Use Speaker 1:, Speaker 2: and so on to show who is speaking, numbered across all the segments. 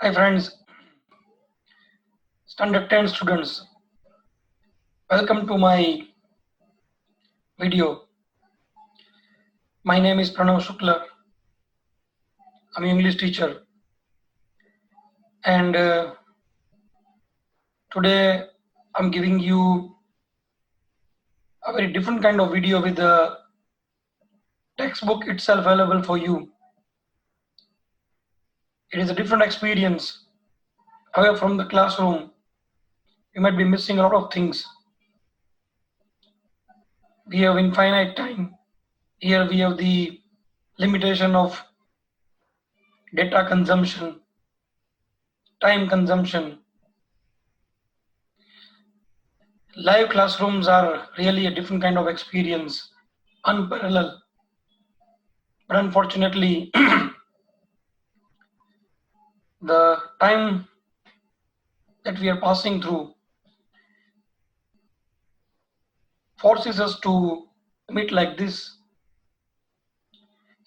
Speaker 1: Hi friends, Standard 10 students, welcome to my video. My name is Pranav Shukla. I'm an English teacher and today I'm giving you a very different kind of video with the textbook itself available for you. It is a different experience away from the classroom. You might be missing a lot of things. We have infinite time. Here we have the limitation of data consumption, time consumption. Live classrooms are really a different kind of experience, unparalleled. But unfortunately, the time that we are passing through forces us to meet like this.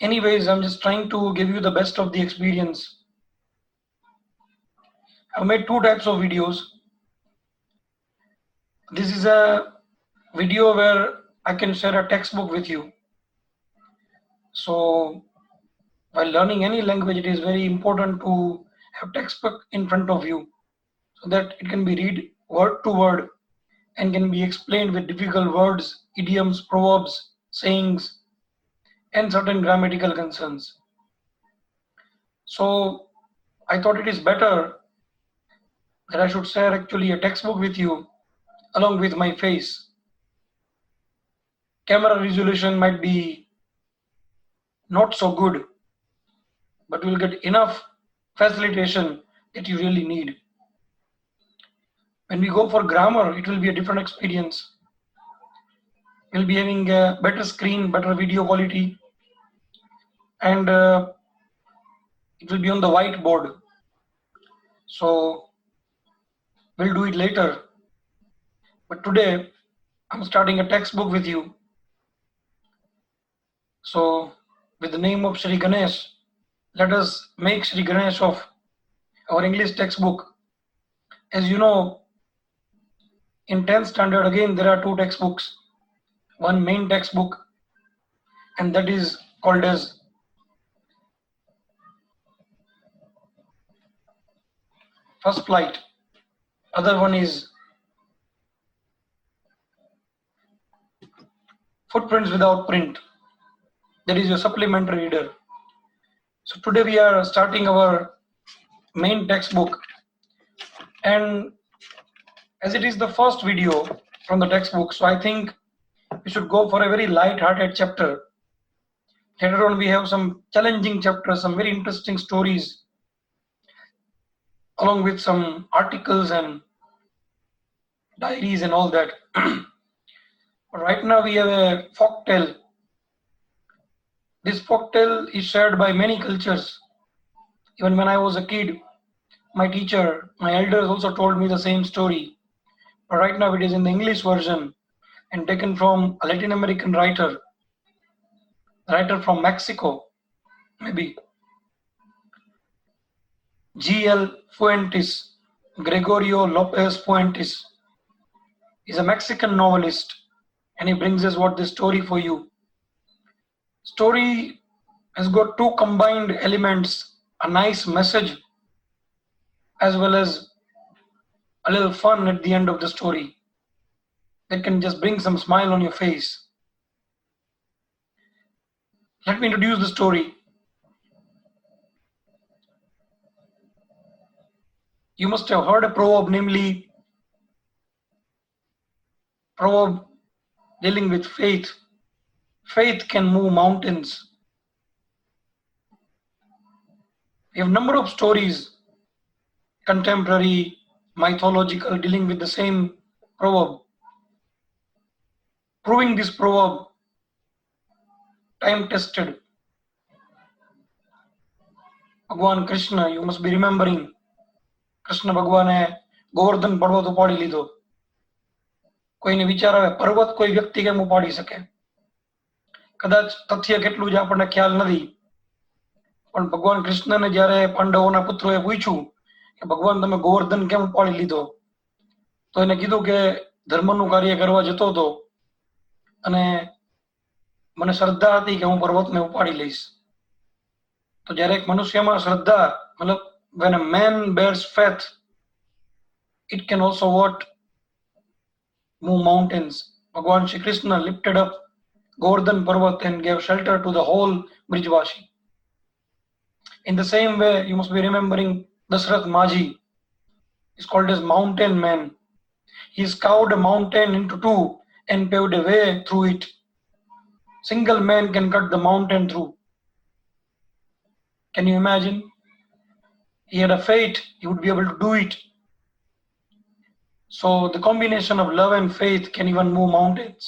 Speaker 1: Anyways, I'm just trying to give you the best of the experience. I've made two types of videos. This is a video where I can share a textbook with you. So while learning any language, it is very important to have textbook in front of you so that it can be read word to word and can be explained with difficult words, idioms, proverbs, sayings, and certain grammatical concerns. So I thought it is better that I should share actually a textbook with you along with my face. Camera resolution might be not so good, but you will get enough facilitation that you really need. When we go for grammar, it will be a different experience. We'll be having a better screen, better video quality, and it will be on the whiteboard. So we'll do it later. But today, I'm starting a textbook with you. So with the name of Shri Ganesh, let us make Shri Ganesh of our English textbook. As you know, in 10th standard, again, there are two textbooks. One main textbook, and that is called as First Flight. Other one is Footprints Without Print. That is your supplementary reader. So today we are starting our main textbook, and as it is the first video from the textbook, so I think we should go for a very light-hearted chapter. Later on we have some challenging chapters, some very interesting stories, along with some articles and diaries and all that. But right now we have a folktale. This folktale is shared by many cultures. Even when I was a kid, my teacher, my elders also told me the same story. But right now it is in the English version and taken from a Latin American writer from Mexico, maybe. G.L. Fuentes, Gregorio Lopez Fuentes, is a Mexican novelist, and he brings us what this story for you. Story has got two combined elements, a nice message as well as a little fun at the end of the story that can just bring some smile on your face. Let me introduce the story. You must have heard a proverb, namely proverb dealing with faith. Faith can move mountains. We have a number of stories, contemporary, mythological, dealing with the same proverb. Proving this proverb time tested. Bhagwan Krishna, you must be remembering, Krishna ભગવાને ગોવર્ધન પર્વત ઉપાડી લીધો. કોઈને વિચાર આવે પર્વત કોઈ વ્યક્તિ કેમ ઉપાડી શકે? કદાચ તથ્ય કેટલું જ આપણને ખ્યાલ નથી, પણ ભગવાન કૃષ્ણને જ્યારે પાંડવોના પુત્રોએ પૂછ્યું કે ભગવાન તમે ગોવર્ધન કેમ ઉપાડી લીધો? તો એને કીધું કે ધર્મનું કાર્ય કરવા જતો હતો અને મને શ્રદ્ધા હતી કે હું પર્વતને ઉપાડી લઈશ. તો જ્યારે એક મનુષ્યમાં શ્રદ્ધા, મતલબ when a man bears faith, it can also what? Move mountains. Bhagwan Shri Krishna lifted up Govardhan Parvat and gave shelter to the whole Brijvashi. In the same way, you must be remembering Dasrath Maji is called as mountain man. He scoured a mountain into two and paved a way through it. Single man can cut the mountain through. Can you imagine? He had a faith, he would be able to do it. So the combination of love and faith can even move mountains.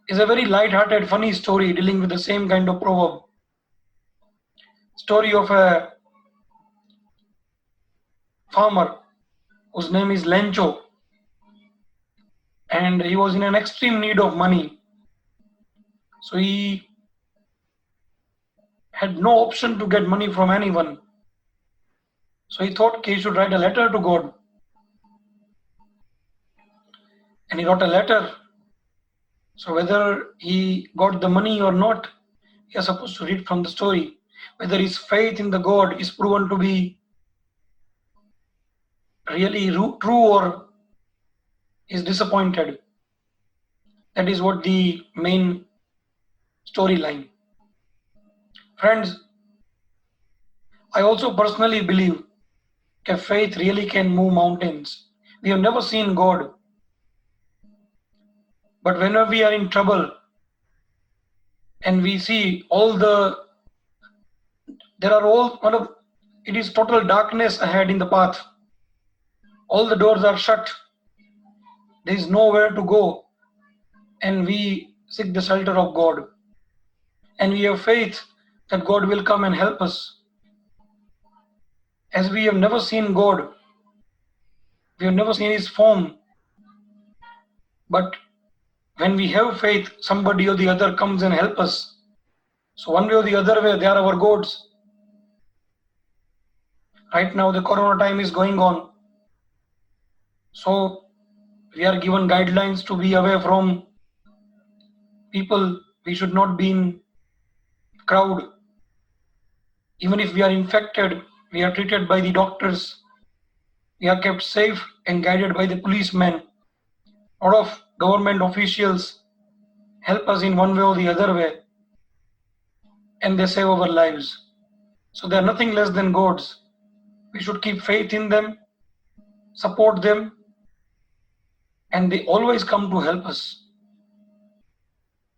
Speaker 1: It's a very light-hearted, funny story dealing with the same kind of proverb. Story of a farmer whose name is Lencho, and he was in an extreme need of money. So he had no option to get money from anyone. So he thought he should write a letter to God. And he wrote a letter. So whether he got the money or not, you are supposed to read from the story. Whether his faith in the God is proven to be really true or is disappointed. That is what the main storyline. Friends, I also personally believe that faith really can move mountains. We have never seen God. But whenever we are in trouble and we see it is total darkness ahead in the path. All the doors are shut. There is nowhere to go. And we seek the shelter of God. And we have faith that God will come and help us. As we have never seen God, we have never seen His form. But when we have faith, somebody or the other comes and helps us. So one way or the other way, they are our gods. Right now, the corona time is going on. So we are given guidelines to be away from people. We should not be in crowd. Even if we are infected, we are treated by the doctors. We are kept safe and guided by the policemen. A lot of government officials help us in one way or the other way, and they save our lives. So they are nothing less than gods. We should keep faith in them, support them, and they always come to help us.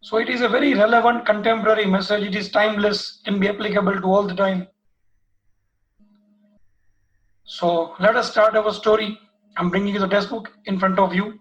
Speaker 1: So it is a very relevant contemporary message. It is timeless, can be applicable to all the time. So let us start our story. I'm bringing you the textbook in front of you.